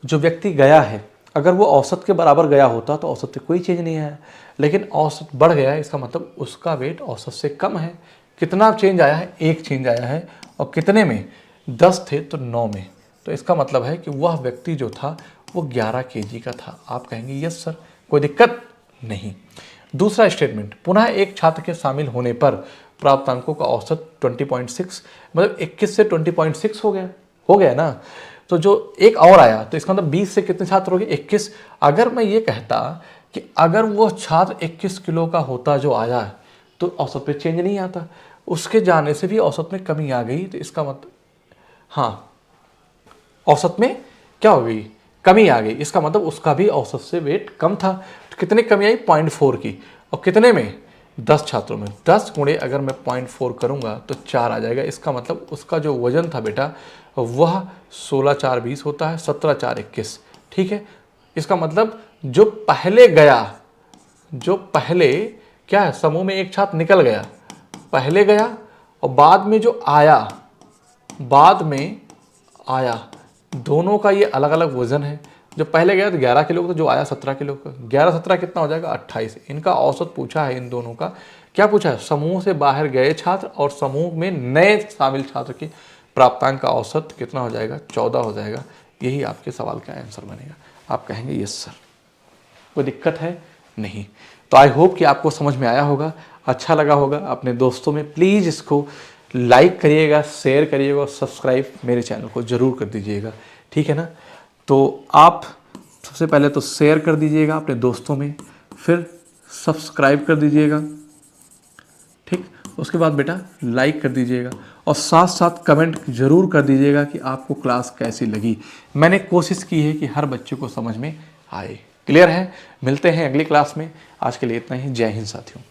S1: जो व्यक्ति गया है, अगर वो औसत के बराबर गया होता तो औसत से कोई चेंज नहीं है, लेकिन औसत बढ़ गया है, इसका मतलब उसका वेट औसत से कम है। कितना चेंज आया है? 1 चेंज आया है। और कितने में? 10 थे तो 9 में। तो इसका मतलब है कि वह व्यक्ति जो था वो 11 kg का था। आप कहेंगे यस सर, कोई दिक्कत नहीं। दूसरा स्टेटमेंट, पुनः एक छात्र के शामिल होने पर प्राप्तांकों का औसत 20.6, मतलब 21 से 20.6 हो गया ना। तो जो एक और आया तो इसका मतलब 20 से कितने छात्र हो गए? 21। अगर मैं ये कहता कि अगर वो छात्र 21 किलो का होता जो आया तो औसत पे चेंज नहीं आता, उसके जाने से भी औसत में कमी आ गई, तो इसका मतलब हाँ, औसत में क्या हो गई? कमी आ गई। इसका मतलब उसका भी औसत से वेट कम था। तो कितने कमी आई? 0.4 की। और कितने में? 10 छात्रों में। 10 गुणे अगर मैं 0.4 करूँगा तो 4 आ जाएगा। इसका मतलब उसका जो वजन था बेटा वह 16 4 20 होता है, 17 4 21, ठीक है। इसका मतलब जो पहले क्या है, समूह में एक छात्र निकल गया, पहले गया, और बाद में आया, दोनों का ये अलग अलग वजन है। जो पहले गया तो 11 किलो का, जो आया 17 किलो का। 11 17 कितना हो जाएगा? 28। इनका औसत पूछा है, इन दोनों का क्या पूछा है? समूह से बाहर गए छात्र और समूह में नए शामिल छात्र के प्राप्तांक का औसत कितना हो जाएगा? 14 हो जाएगा। यही आपके सवाल का आंसर बनेगा। आप कहेंगे यस सर। कोई दिक्कत है नहीं। तो आई होप कि आपको समझ में आया होगा, अच्छा लगा होगा। अपने दोस्तों में प्लीज़ इसको लाइक करिएगा, शेयर करिएगा और सब्सक्राइब मेरे चैनल को ज़रूर कर दीजिएगा, ठीक है ना। तो आप सबसे पहले तो शेयर कर दीजिएगा अपने दोस्तों में, फिर सब्सक्राइब कर दीजिएगा, ठीक। उसके बाद बेटा लाइक कर दीजिएगा और साथ साथ कमेंट ज़रूर कर दीजिएगा कि आपको क्लास कैसी लगी। मैंने कोशिश की है कि हर बच्चे को समझ में आए। क्लियर है? मिलते हैं अगली क्लास में। आज के लिए इतना ही। जय हिंद साथियों।